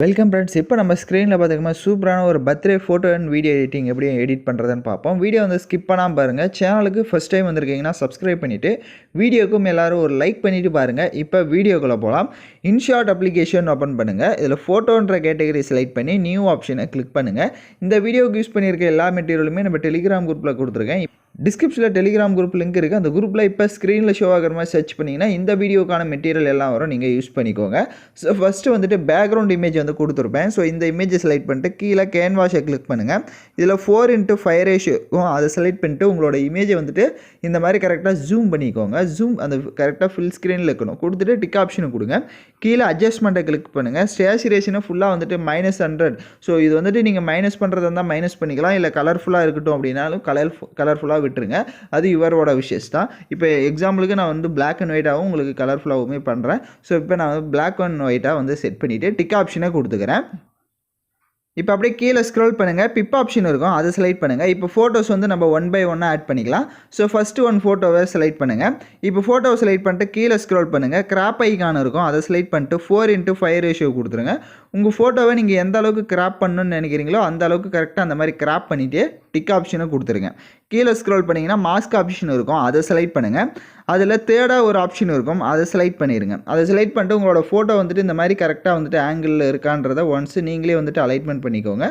Welcome friends. இப்போ நம்ம ஸ்க்ரீனில் பார்த்திங்கன்னா சூப்பரான ஒரு birthday photo and video editing எப்படி எடிட் பண்ணுறதுன்னு பார்ப்போம். வீடியோ வந்து ஸ்கிப் பண்ணாமல் பாருங்கள். சேனலுக்கு ஃபஸ்ட் டைம் வந்திருக்கீங்கன்னா சப்ஸ்கிரைப் பண்ணிவிட்டு வீடியோக்கும் எல்லோரும் ஒரு லைக் பண்ணிவிட்டு பாருங்கள். இப்போ வீடியோக்குள்ளே போகலாம். இன்ஷாட் அப்ளிகேஷன் ஓப்பன் பண்ணுங்கள். இதில் ஃபோட்டோன்ற கேட்டகரி செலக்ட் பண்ணி நியூ ஆப்ஷனை கிளிக் பண்ணுங்கள். இந்த வீடியோக்கு யூஸ் பண்ணியிருக்க எல்லா மெட்டீரியலுமே நம்ம டெலிகிராம் குரூப்பில் கொடுத்துருக்கேன். டிஸ்கிரிப்ஷனில் டெலிகிராம் குரூப் லிங்க் இருக்குது. அந்த குரூப்பில் இப்போ ஸ்க்ரீனில் ஷோ ஆகிற மாதிரி சர்ச் பண்ணிங்கன்னா இந்த வீடியோக்கான மெட்டீரியல் எல்லாம் வரும், நீங்கள் யூஸ் பண்ணிக்கோங்க. ஸோ ஃபஸ்ட்டு வந்துட்டு பேக்ரவுண்ட் இமேஜ் வந்து கொடுத்துருப்பேன். ஸோ இந்த இமேஜை செலக்ட் பண்ணிட்டு கீழே கேன்வாஷை கிளிக் பண்ணுங்கள். இதில் 4:5 ரேஷியோ அதை செலக்ட் பண்ணிட்டு உங்களோட இமேஜை வந்துட்டு இந்த மாதிரி கரெக்டாக ஜூம் பண்ணிக்கோங்க. ஜூம் அந்த கரெக்டாக ஃபுல் ஸ்க்ரீனில் இருக்கணும். கொடுத்துட்டு டிக் ஆப்ஷனை கொடுங்க. கீழே அட்ஜஸ்ட்மெண்ட்டை கிளிக் பண்ணுங்கள். சேச்சுரேஷனை ஃபுல்லாக வந்துட்டு -100. ஸோ இது வந்துட்டு நீங்கள் மைனஸ் பண்ணுறதா இருந்தால் மைனஸ் பண்ணிக்கலாம், இல்லை கலர்ஃபுல்லாக இருக்கட்டும் அப்படின்னாலும் கலர்ஃபுல்லாக விட்டுருங்க. அது இவரோட விஷஸ் தான். இப்போ எக்ஸாம்பிளுக்கு நான் வந்து பிளாக் அண்ட் ஒயிட்டாகவும் உங்களுக்கு கலர்ஃபுல்லாகவுமே பண்ணுறேன். ஸோ இப்போ நான் வந்து பிளாக் அண்ட் ஒயிட்டாக வந்து செட் பண்ணிவிட்டு டிக் ஆப்ஷனை கொடுத்துக்கிறேன். இப்போ அப்படியே கீழே ஸ்க்ரோல் பண்ணுங்கள். பிப் ஆப்ஷன் இருக்கும், அதை செலக்ட் பண்ணுங்கள். இப்போ ஃபோட்டோஸ் வந்து நம்ம 1 by 1 ஆட் பண்ணிக்கலாம். ஸோ ஃபஸ்ட்டு ஒன் ஃபோட்டோவை செலக்ட் பண்ணுங்கள். இப்போ ஃபோட்டோவை செலக்ட் பண்ணிட்டு கீழே ஸ்க்ரோல் பண்ணுங்கள். கிராப் ஐகான் இருக்கும், அதை செலக்ட் பண்ணிட்டு 4:5 ரேஷியோ கொடுத்துருங்க. உங்கள் ஃபோட்டோவை நீங்கள் எந்த அளவுக்கு கிராப் பண்ணணும்னு நினைக்கிறீங்களோ அந்த அளவுக்கு கரெக்டாக அந்த மாதிரி கிராப் பண்ணிவிட்டு டிக் ஆப்ஷனை கொடுத்துருங்க. கீழே ஸ்க்ரோல் பண்ணிங்கன்னா மாஸ்க் ஆப்ஷன் இருக்கும், அதை செலக்ட் பண்ணுங்கள். அதில் தேர்டாக ஒரு ஆப்ஷன் இருக்கும், அதை செலக்ட் பண்ணிடுங்க. அதை செலக்ட் பண்ணிட்டு உங்களோட ஃபோட்டோ வந்துட்டு இந்த மாதிரி கரெக்டாக வந்துட்டு ஆங்கிளில் இருக்கான்றதை ஒன்ஸ் நீங்களே வந்துட்டு அலைட்மெண்ட் பண்ணிக்கோங்க.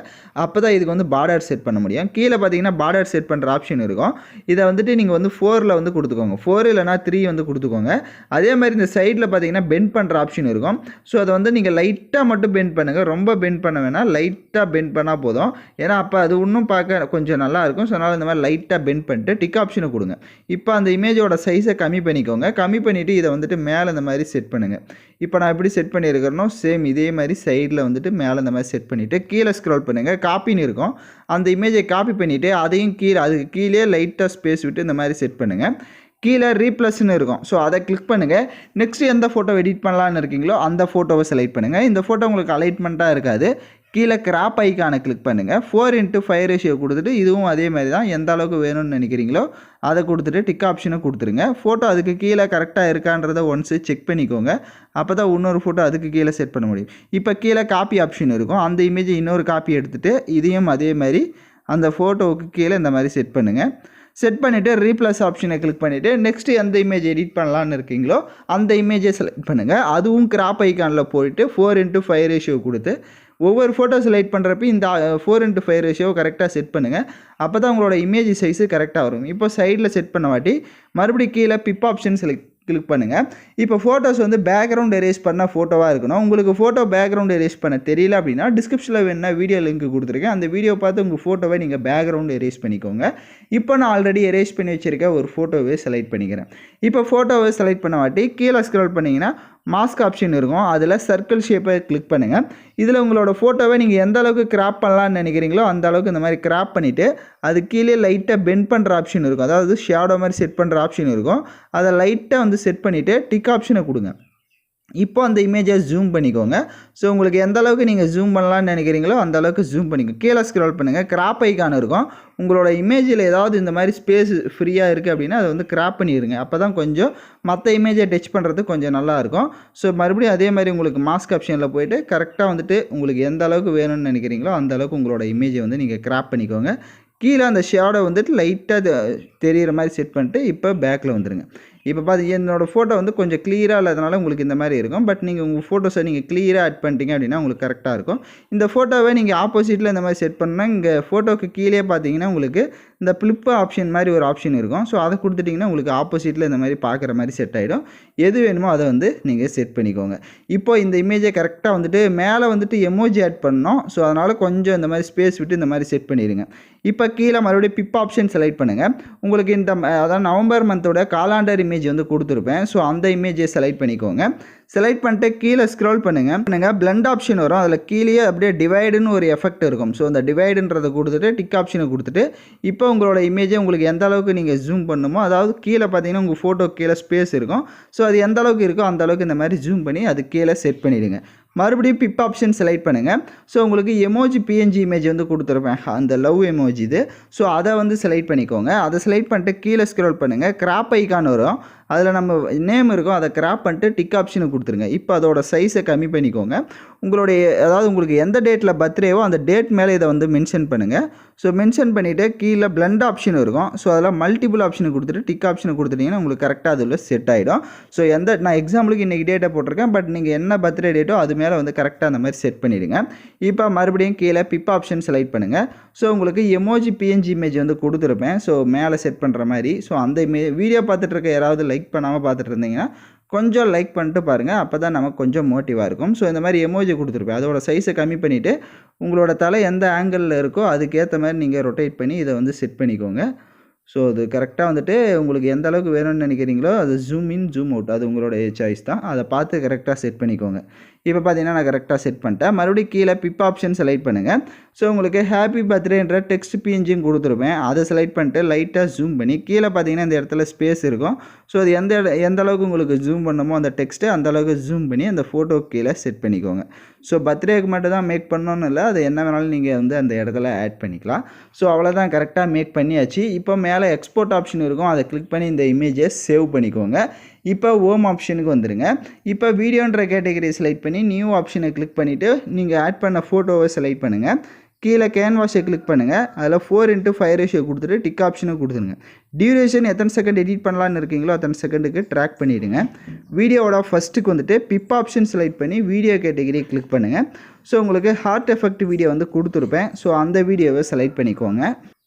அப்போ தான் இதுக்கு வந்து பார்டர் செட் பண்ண முடியும். கீழே பார்த்தீங்கன்னா பார்டர் செட் பண்ணுற ஆப்ஷன் இருக்கும். இதை வந்துட்டு நீங்கள் வந்து 4 வந்து கொடுத்துக்கோங்க. 4 இல்லைனா 3 வந்து கொடுத்துக்கோங்க. அதே மாதிரி இந்த சைடில் பார்த்தீங்கன்னா பெண்ட் பண்ணுற ஆப்ஷன் இருக்கும். ஸோ அதை வந்து நீங்கள் லைட்டாக மட்டும் பெண்ட் பண்ணுங்கள். ரொம்ப பெண்ட் பண்ண வேணாம், லைட்டாக பெண்ட் பண்ணால் போதும். ஏன்னா அப்போ அது இன்னும் பார்க்க கொஞ்சம் நல்லா இருக்கும். ஸோ அதனால் இந்த மாதிரி லைட்டாக பெண்ட் பண்ணிட்டு டிக் ஆப்ஷனை கொடுங்க. இப்போ அந்த இமேஜோட சைஸை கம்மி பண்ணிக்கோங்க. கம்மி பண்ணிவிட்டு இதை வந்துட்டு மேலே இந்த மாதிரி செட் பண்ணுங்கள். இப்போ நான் எப்படி செட் பண்ணியிருக்கிறேனோ சேம் இதே மாதிரி சைடில் வந்துட்டு மேலே இந்த மாதிரி செட் பண்ணிவிட்டு கீழே ஸ்க்ரோல் பண்ணுங்கள். காப்பின்னு இருக்கும், அந்த இமேஜை காப்பி பண்ணிவிட்டு அதையும் கீழே அதுக்கு கீழே லைட்டாக ஸ்பேஸ் விட்டு இந்த மாதிரி செட் பண்ணுங்கள். கீழே ரீப்ளஸ்ன்னு இருக்கும், ஸோ அதை கிளிக் பண்ணுங்கள். நெக்ஸ்ட்டு எந்த ஃபோட்டோ எடிட் பண்ணலான்னு இருக்கீங்களோ அந்த ஃபோட்டோவை செலக்ட் பண்ணுங்கள். இந்த ஃபோட்டோ உங்களுக்கு அலைட்மெண்ட்டாக இருக்காது. கீழே கிராப் ஐக்கானை கிளிக் பண்ணுங்கள். 4:5 ரேஷியோ கொடுத்துட்டு இதுவும் அதே மாதிரி தான், எந்த அளவுக்கு வேணும்னு நினைக்கிறீங்களோ அதை கொடுத்துட்டு டிக் ஆப்ஷனை கொடுத்துருங்க. ஃபோட்டோ அதுக்கு கீழே கரெக்டாக இருக்கான்றதை ஒன்ஸு செக் பண்ணிக்கோங்க. அப்போ தான் இன்னொரு ஃபோட்டோ அதுக்கு கீழே செட் பண்ண முடியும். இப்போ கீழே காப்பி ஆப்ஷன் இருக்கும், அந்த இமேஜை இன்னொரு காப்பி எடுத்துகிட்டு இதையும் அதே மாதிரி அந்த ஃபோட்டோவுக்கு கீழே இந்த மாதிரி செட் பண்ணுங்கள். செட் பண்ணிவிட்டு ரீப்ளஸ் ஆப்ஷனை கிளிக் பண்ணிவிட்டு நெக்ஸ்ட்டு எந்த இமேஜ் எடிட் பண்ணலான்னு இருக்கீங்களோ அந்த இமேஜை செலக்ட் பண்ணுங்கள். அதுவும் கிராப் ஐக்கானில் போயிட்டு 4:5 ரேஷியோ கொடுத்து ஒவ்வொரு ஃபோட்டோ செலக்ட் பண்ணுறப்ப இந்த 4:5 ரேஷியோ கரெக்டாக செட் பண்ணுங்கள். அப்போ தான் உங்களோட இமேஜ் சைஸு கரெக்டாக வரும். இப்போ சைடில் செட் பண்ண வாட்டி மறுபடியும் கீழே பிப் ஆப்ஷன் கிளிக் பண்ணுங்கள். இப்போ ஃபோட்டோஸ் வந்து பேக்ரவுண்ட் எரேஸ் பண்ண ஃபோட்டோவாக இருக்கணும். உங்களுக்கு ஃபோட்டோ பேக்ரவுண்ட் எரேஸ் பண்ண தெரியல அப்படின்னா டிஸ்கிரிப்ஷனில் வேணுன்னா வீடியோ லிங்க் கொடுத்துருக்கேன். அந்த வீடியோ பார்த்து உங்கள் ஃபோட்டோவை நீங்கள் பேக்ரவுண்ட் எரேஸ் பண்ணிக்கோங்க. இப்போ நான் ஆல்ரெடி எரேஸ் பண்ணி வச்சுருக்க ஒரு ஃபோட்டோவே செலக்ட் பண்ணிக்கிறேன். இப்போ ஃபோட்டோவை செலக்ட் பண்ண வாட்டி கீழே ஸ்க்ரோல் பண்ணிங்கன்னா மாஸ்க் ஆப்ஷன் இருக்கும், அதில் சர்க்கிள் ஷேப்பை கிளிக் பண்ணுங்கள். இதில் உங்களோட ஃபோட்டோவை நீங்கள் எந்த அளவுக்கு கிராப் பண்ணலான்னு நினைக்கிறீங்களோ அந்த அளவுக்கு இந்த மாதிரி கிராப் பண்ணிவிட்டு அது கீழே லைட்டாக பெண்ட் பண்ணுற ஆப்ஷன் இருக்கும், அதாவது ஷேடோ மாதிரி செட் பண்ணுற ஆப்ஷன் இருக்கும். அதை லைட்டாக வந்து செட் பண்ணிவிட்டு டிக் ஆப்ஷனை கொடுங்க. இப்போ அந்த இமேஜை ஜூம் பண்ணிக்கோங்க. ஸோ உங்களுக்கு எந்த அளவுக்கு நீங்கள் ஜூம் பண்ணலான்னு நினைக்கிறீங்களோ அந்த அளவுக்கு ஜூம் பண்ணிக்கோங்க. கீழே ஸ்க்ரோல் பண்ணுங்கள். கிராப் ஐக்கான் இருக்கும், உங்களோட இமேஜில் ஏதாவது இந்த மாதிரி ஸ்பேஸ் ஃப்ரீயாக இருக்குது அப்படின்னா அதை வந்து கிராப் பண்ணிடுங்க. அப்போ தான் கொஞ்சம் மற்ற இமேஜை டச் பண்ணுறதுக்கு கொஞ்சம் நல்லாயிருக்கும். ஸோ மறுபடியும் அதே மாதிரி உங்களுக்கு மாஸ்க் ஆப்ஷனில் போய்ட்டு கரெக்டாக வந்துட்டு உங்களுக்கு எந்த அளவுக்கு வேணும்னு நினைக்கிறீங்களோ அந்த அளவுக்கு உங்களோட இமேஜை வந்து நீங்கள் கிராப் பண்ணிக்கோங்க. கீழே அந்த ஷேடோ வந்துட்டு லைட்டாக தெரிகிற மாதிரி செட் பண்ணிட்டு இப்போ பேக்கில் வந்துடுங்க. இப்போ பார்த்து என்னோடய ஃபோட்டோ வந்து கொஞ்சம் கிளியராக இல்லாதனால உங்களுக்கு இந்த மாதிரி இருக்கும். பட் நீங்கள் உங்கள் ஃபோட்டோஸை நீங்கள் கிளியராக ஆட் பண்ணிட்டீங்க அப்படின்னா உங்களுக்கு கரெக்டாக இருக்கும். இந்த ஃபோட்டோவை நீங்கள் ஆப்போசிட்டில் இந்த மாதிரி செட் பண்ணால் இங்கே ஃபோட்டோவுக்கு கீழே பார்த்தீங்கன்னா உங்களுக்கு இந்த ஃப்ளிப் ஆப்ஷன் மாதிரி ஒரு ஆப்ஷன் இருக்கும். ஸோ அதை கொடுத்துட்டிங்கன்னா உங்களுக்கு ஆப்போசிட்டில் இந்த மாதிரி பார்க்குற மாதிரி செட் ஆகிடும். எது வேணுமோ அதை வந்து நீங்கள் செட் பண்ணிக்கோங்க. இப்போ இந்த இமேஜை கரெக்டாக வந்துட்டு மேலே வந்துட்டு எமோஜி ஆட் பண்ணோம். ஸோ அதனால் கொஞ்சம் இந்த மாதிரி ஸ்பேஸ் விட்டு இந்த மாதிரி செட் பண்ணிடுங்க. இப்போ கீழே மறுபடியும் பிப் ஆப்ஷன் செலக்ட் பண்ணுங்கள். உங்களுக்கு இந்த அதாவது நவம்பர் மந்தோட காலாண்டர் இமேஜ் வந்து கொடுத்துருப்பேன். ஸோ அந்த இமேஜை செலக்ட் பண்ணிக்கோங்க. செலக்ட் பண்ணிட்டு கீழே ஸ்க்ரோல் பண்ணுங்கள். பிளண்ட் ஆப்ஷன் வரும், அதில் கீழே அப்படியே டிவைடுன்னு ஒரு எஃபெக்ட் இருக்கும். ஸோ அந்த டிவைடுன்றதை கொடுத்துட்டு டிக் ஆப்ஷனை கொடுத்துட்டு இப்போ உங்களோட இமேஜை உங்களுக்கு எந்த அளவுக்கு நீங்கள் ஜூம் பண்ணுமோ, அதாவது கீழே பார்த்தீங்கன்னா உங்கள் ஃபோட்டோ கீழே ஸ்பேஸ் இருக்கும். ஸோ அது எந்த அளவுக்கு இருக்கோ அந்த அளவுக்கு இந்த மாதிரி ஜூம் பண்ணி அது கீழே செட் பண்ணிவிடுங்க. மறுபடியும் பிப் ஆப்ஷன் செலக்ட் பண்ணுங்கள். ஸோ உங்களுக்கு எமோஜி பிஎன்ஜி இமேஜ் வந்து கொடுத்துருப்பேன், அந்த லவ் எமோஜி இது. ஸோ அதை வந்து செலக்ட் பண்ணிக்கோங்க. அதை செலக்ட் பண்ணிட்டு கீழே ஸ்க்ரோல் பண்ணுங்கள். கிராப் ஐக்கான் வரும், அதில் நம்ம நேம் இருக்கும், அதை கிராப் பண்ணிட்டு டிக் ஆப்ஷனை கொடுத்துருங்க. இப்போ அதோட சைஸை கம்மி பண்ணிக்கோங்க. உங்களுடைய அதாவது உங்களுக்கு எந்த டேட்டில் பர்த்டேவோ அந்த டேட் மேலே இதை வந்து மென்ஷன் பண்ணுங்கள். ஸோ மென்ஷன் பண்ணிவிட்டு கீழே பிளண்ட் ஆப்ஷன் இருக்கும். ஸோ அதில் மல்டிபிள் ஆப்ஷனை கொடுத்துட்டு டிக் ஆப்ஷனை கொடுத்துட்டிங்கன்னா உங்களுக்கு கரெக்டாக அதில் செட் ஆகிடும். ஸோ நான் எக்ஸாம்பிளுக்கு இன்றைக்கி டேட்டை போட்டிருக்கேன், பட் நீங்கள் என்ன பர்த்டே டேட்டோ அது மேலே வந்து கரெக்டாக அந்த மாதிரி செட் பண்ணிவிடுங்க. இப்போ மறுபடியும் கீழே பிப் ஆப்ஷன் செலக்ட் பண்ணுங்கள். ஸோ உங்களுக்கு எமோஜி பிஎன்ஜி இமேஜ் வந்து கொடுத்துருப்பேன், ஸோ மேலே செட் பண்ணுற மாதிரி. ஸோ அந்த வீடியோ பார்த்துட்டு இருக்க யாராவது லைக் பண்ணாமல் பார்த்துட்டு இருந்தீங்கன்னா கொஞ்சம் லைக் பண்ணிட்டு பாருங்கள், அப்போ தான் நமக்கு கொஞ்சம் மோட்டிவாக இருக்கும். ஸோ இந்த மாதிரி எமோஜி கொடுத்துருப்பேன், அதோட சைஸை கம்மி பண்ணிவிட்டு உங்களோட தலை எந்த ஆங்கிளில் இருக்கோ அதுக்கேற்ற மாதிரி நீங்கள் ரொட்டேட் பண்ணி இதை வந்து செட் பண்ணிக்கோங்க. ஸோ அது கரெக்டாக வந்துட்டு உங்களுக்கு எந்த அளவுக்கு வேணும்னு நினைக்கிறீங்களோ அது ஜூம் இன் ஜூம் அவுட் அது உங்களுடைய சாய்ஸ் தான். அதை பார்த்து கரெக்டாக செட் பண்ணிக்கோங்க. இப்போ பார்த்தீங்கன்னா நான் கரெக்டாக செட் பண்ணிட்டேன். மறுபடியும் கீழே பிப் ஆப்ஷன் செலக்ட் பண்ணுங்கள். ஸோ உங்களுக்கு ஹாப்பி பர்த்டேன்ற டெக்ஸ்ட் பிஎன்ஜியும் கொடுத்துருப்பேன், அதை செலக்ட் பண்ணிட்டு லைட்டாக ஜூம் பண்ணி கீழே பார்த்தீங்கன்னா இந்த இடத்துல ஸ்பேஸ் இருக்கும். ஸோ அது எந்த அளவுக்கு உங்களுக்கு ஜூம் பண்ணணுமோ அந்த டெக்ஸ்ட்டு அந்த அளவுக்கு ஜூம் பண்ணி அந்த ஃபோட்டோ கீழே செட் பண்ணிக்கோங்க. ஸோ பர்த்டேக்கு மட்டும் தான் மேக் பண்ணணும்னு இல்லை, அது என்ன வேணாலும் நீங்கள் வந்து அந்த இடத்துல ஆட் பண்ணிக்கலாம். ஸோ அவ்வளோதான், கரெக்டாக மேக் பண்ணியாச்சு. இப்போ மேலே எக்ஸ்போர்ட் ஆப்ஷன் இருக்கும், அதை கிளிக் பண்ணி இந்த இமேஜை சேவ் பண்ணிக்கோங்க. இப்போ ஹோம் ஆப்ஷனுக்கு வந்துடுங்க. இப்போ வீடியோன்ற கேட்டகரி செலக்ட் பண்ணி நியூ ஆப்ஷனை கிளிக் பண்ணிவிட்டு நீங்கள் ஆட் பண்ண ஃபோட்டோவை செலக்ட் பண்ணுங்கள். கீழே கேன்வாஸை கிளிக் பண்ணுங்கள். அதில் 4:5 ரேஷியோ கொடுத்துட்டு டிக் ஆப்ஷனை கொடுத்துருங்க. டியூரேஷன் எத்தனை செகண்ட் எடிட் பண்ணலான்னு இருக்கீங்களோ அத்தனை செகண்டுக்கு ட்ராக் பண்ணிவிடுங்க. வீடியோவோட ஃபஸ்ட்டுக்கு வந்துட்டு பிப் ஆப்ஷன் செலக்ட் பண்ணி வீடியோ கேட்டகரியை கிளிக் பண்ணுங்கள். ஸோ உங்களுக்கு ஹார்ட் எஃபெக்ட் வீடியோ வந்து கொடுத்துருப்பேன், ஸோ அந்த வீடியோவை செலக்ட் பண்ணிக்கோங்க.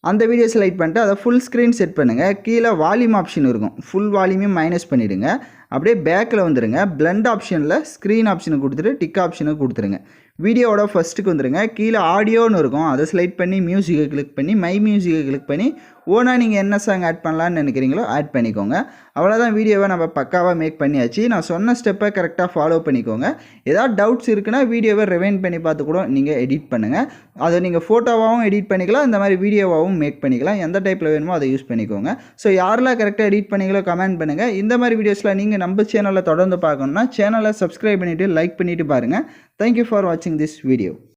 அந்த வீடியோ செலக்ட் பண்ணிட்டு அதை ஃபுல் ஸ்க்ரீன் செட் பண்ணுங்கள். கீழே வால்யூம் ஆப்ஷன் இருக்கும், ஃபுல் வால்யூமையும் மைனஸ் பண்ணிவிடுங்க. அப்படியே பேக்கில் வந்துடுங்க. பிளண்ட் ஆப்ஷனில் ஸ்க்ரீன் ஆப்ஷனை கொடுத்துட்டு டிக் ஆப்ஷனை கொடுத்துருங்க. வீடியோவோட ஃபஸ்ட்டுக்கு வந்துடுங்க. கீழே ஆடியோன்னு இருக்கும், அதை செலக்ட் பண்ணி மியூசிக்கை கிளிக் பண்ணி மை மியூசிக்கை கிளிக் பண்ணி ஓனாக நீங்கள் என்ன சாங் ஆட் பண்ணலான்னு நினைக்கிறீங்களோ ஆட் பண்ணிக்கோங்க. அவ்வளோதான், வீடியோவை நம்ம பக்காவாக மேக் பண்ணியாச்சு. நான் சொன்ன ஸ்டெப்பை கரெக்டாக ஃபாலோ பண்ணிக்கோங்க. ஏதாவது டவுட்ஸ் இருக்குன்னா வீடியோவை ரிவைண்ட் பண்ணி பார்த்து கூட நீங்கள் எடிட் பண்ணுங்கள். அதை நீங்கள் ஃபோட்டோவாகவும் எடிட் பண்ணிக்கலாம், இந்த மாதிரி வீடியோவாகவும் மேக் பண்ணிக்கலாம். எந்த டைப்பில் வேணுமோ அதை யூஸ் பண்ணிக்கோங்க. ஸோ யாரெல்லாம் கரெக்டாக எடிட் பண்ணிங்களோ கமெண்ட் பண்ணுங்கள். இந்த மாதிரி வீடியோஸில் நீங்கள் நம்ம சேனலில் தொடர்ந்து பார்க்கணுன்னா சேனலை சப்ஸ்கிரைப் பண்ணிவிட்டு லைக் பண்ணிவிட்டு பாருங்கள். Thank you for watching this video.